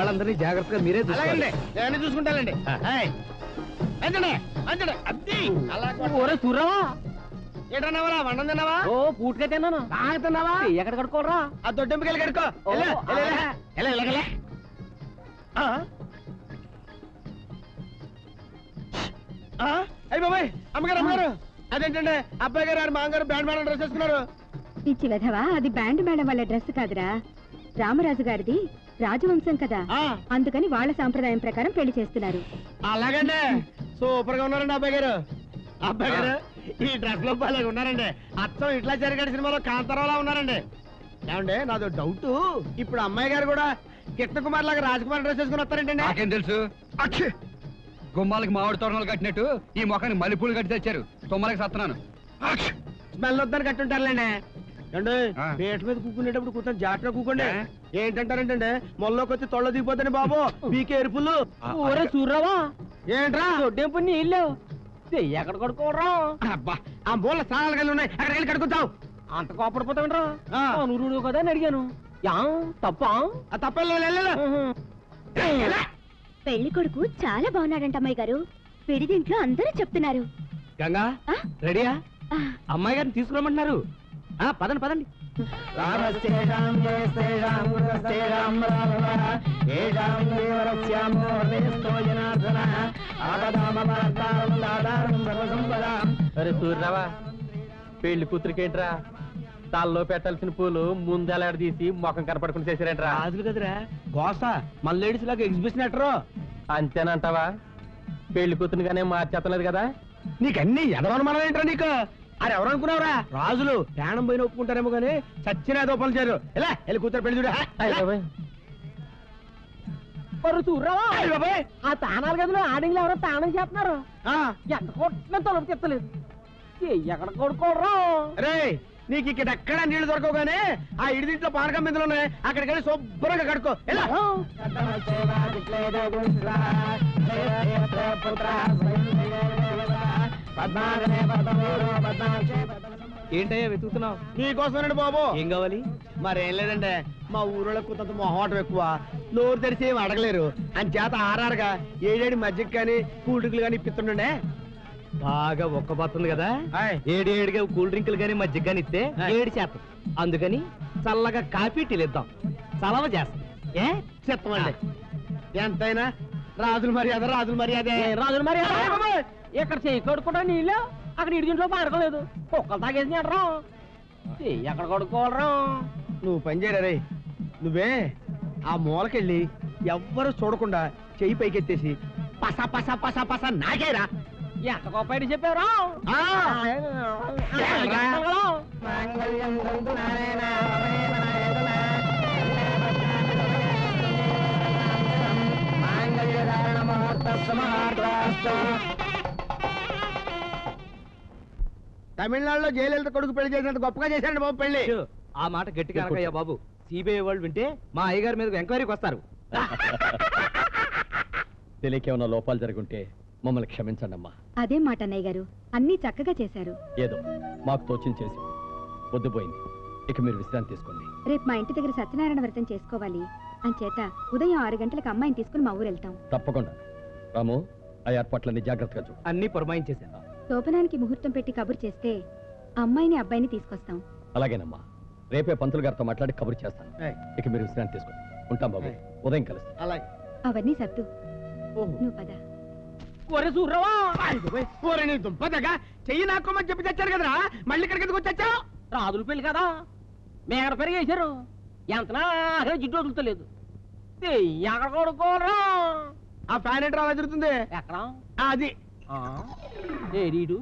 వాళ్ళందరినీ జాగ్రత్తగా మీరే చూసుకోండి. నేను చూసుకుంటానండి. ఏటన్నావా వండం తిన్నావా? ఓ పూటగా తిన్నాను. బాగా తిన్నావా? ఎక్కడ కడుకోరా? ఆ దొడ్డెంపుకెళ్ళి కడుకో. అయ్యి బాబాయ్, అమ్మగారు అదేంటండి అబ్బాయి గారు మామగారు బ్యాండ్ మేడం డ్రెస్ వేసుకున్నారు. పిచ్చి వెధవా, అది బ్యాండ్ మేడం వాళ్ళ డ్రెస్ కాదురా, రామరాజు గారిది రాజవంశం కదా, అందుకని వాళ్ళ సాంప్రదాయం ప్రకారం పెళ్లి చేస్తున్నారు. అలాగండి, సూపర్ గా ఉన్నారండి అబ్బాయి గారు. అబ్బాయి గారు ఈ డ్రెస్ లో బాగా ఉన్నారండి. అచ్చం ఇట్లా జరిగాడు సినిమాలో కాంతారావులా ఉన్నారండి. ఏమండి నాదో డౌట్, ఇప్పుడు అమ్మాయి గారు కూడా కిట్న కుమార్ లాగా రాజకుమార్ డ్రెస్ వేసుకుని వస్తారంటండి. నాకేం తెలుసు? గుమ్మాలకి మామిడి తోరణాలు కట్టినట్టు ఈ మొఖానికి మల్లెపూలు కట్టి తెచ్చారు. తొమ్మలకి సత్తున్నాను. స్మెల్ వద్దని కట్టుంటారులేండి. అండి పేట మీద కూకునేటప్పుడు కూర్చొని జాగ్రత్తగా కూకోండి. ఏంటంటారంటే మొల్లోకి వచ్చి తొళ్ళ దిగిపోతాను బాబు, బీకే ఎరుపులు. చూడరావా ఏంట్రా దొడ్డెంపు నీళ్ళు ఎక్కడ కడుకోరా? అబ్బా ఆ మూల స్నానాలు కలిగి ఉన్నాయి, అక్కడికి వెళ్ళి కడుకుంటావు. అంత కోపడిపోతావేంట్రా? నూరుడు కదా అని అడిగాను. తప్ప తప్పలేదు. పెళ్లి కొడుకు చాలా బాగున్నాడంట అమ్మాయి గారు, పెడిదింట్లో అందరూ చెప్తున్నారు. గంగా రెడీయా? అమ్మాయి గారిని తీసుకురమ్మంటున్నారు. పదండి పదండి. అరే సూర్యరావా, పెళ్లి కూతురికేంట్రా తాళ్ళలో పెట్టాల్సిన పూలు ముందెలాడ తీసి మొఖం కనపడకుండా చేశారేంట్రా? రాజులు కదరా గోసా, మన లేడీస్ లాగా ఎగ్జిబిషన్ ఎట్టరు. అంతేనంటావా? పెళ్లి కూతురుగానే మార్చేతలేదు కదా. నీకన్నీ ఎదవనుమానం ఏంట్రా నీకు? అది ఎవరు అనుకున్నావురా? రాజులు ప్రాణం పోయిన ఒప్పుకుంటారేమో గానీ చచ్చిన ఏదో పనులు చేయరు. ఎలా వెళ్ళి కూతురు పెళ్లి చూడ. చూడరావా, ఆ తానాలు గదిలో ఆడింగ్లు ఎవరో తానం చేస్తున్నారు. ఎంత కొట్టినా తలుపు చెత్తలేదు. ఎక్కడ కొడుకోడరా? రే నీకు ఇక్కడ ఎక్కడ నీళ్లు దొరకవు గానీ ఆ ఇడిదింట్లో పానకం బిందులు ఉన్నాయి, అక్కడికి వెళ్ళి శుభ్రంగా కడుకో. ఎలా ఏంటయ్యా వెతుకుతున్నావు? నీకోసమేనండి బాబు. ఏం కావాలి? మరేం లేదండి, మా ఊరిలో కొంత మొహమాటం ఎక్కువ, నోరు తెరిచి ఏమి అడగలేరు. అని చేత ఆరారుగా ఏడేడి మజ్జిగ కానీ కూల్ డ్రింకులు కానీ ఇప్పిస్తుండే. బాగా ఒక్కబోతుంది కదా, ఏడేడిగా కూల్ డ్రింకులు గానీ మజ్జిగ గానీ ఇస్తే 7%. అందుకని చల్లగా కాఫీ టీలు ఇద్దాం, చలవ చేస్తాం. చెప్తామండి. ఎంతైనా రాజుల మర్యాద రాజుల మర్యాదే. రాజుల మర్యాద ఇక్కడ చెయ్యి కడుక్కుంటా నీళ్ళు, అక్కడ ఇడిగింట్లో పారకలేదు. కుక్కలు తాగేసి రా, ఎక్కడ కడుక్కోవాలరా? నువ్వు పని చేయరా రే, నువ్వే ఆ మూలకెళ్ళి ఎవ్వరు చూడకుండా చెయ్యి పైకెత్తేసి పస పస పస పస నాకేరా. ఎంత గొప్ప చెప్పారా? తమిళనాడులో జయలలిత కొడుకు పెళ్లి చేసినంత గొప్పగా చేశాడు బాబు పెళ్లి. ఆ మాట గట్టిగా అనకయ్యా బాబు, సిబిఐ వాళ్ళు వింటే మా అయ్యగారి మీద ఎంక్వైరీకి వస్తారు. తెలియకేమన్నా లోపాలు జరుగుంటే మమ్మల్ని క్షమించండి అమ్మా. అదే మాట అన్నయ్య గారు, అన్ని చక్కగా చేశారు. ఏదో మాకు తోచింది చేసి పొద్దుపోయింది, ఇక మీరు విశ్రాంతి తీసుకోండి. రేపు మా ఇంటి దగ్గర సత్యనారాయణ వ్రతం చేసుకోవాలి, అంచేత ఉదయం 6 గంటలకు అమ్మాయిని తీసుకుని మా ఊరు వెళ్తాం. తప్పకుండా రాము, ఆ ఏర్పాట్లన్నీ జాగ్రత్తగా చూ. అన్ని పురమాయించేశాను. శోభనానికి ముహూర్తం పెట్టి కబురు చేస్తే అమ్మాయిని అబ్బాయిని తీసుకొస్తాం. అలాగేనమ్మా, రేపే పంతులు గారితో మాట్లాడి కబురు చేస్తాను. ఇక మీరు విశ్రాంతి తీసుకోండి. ఉంటాం బాబు, ఉదయం కలుస్తాం. అలాగే అవన్నీ సర్దు, నువ్వు పద. దుంపదగా చెయ్యి నాకోమని చెప్పి తెచ్చారు కదరా, మళ్ళీ ఇక్కడికి ఎందుకు వచ్చావు? రాజుల పెళ్లి కదా, మేడ పెరిగేశారు. ఎంతనా జిడ్డు వదులుతలేదు. ఎక్కడ కొడుకోరా? ఆ ఫ్యాన్ ఏంట్రా అలా జరుగుతుంది? ఎక్కడ అది ఏడీడు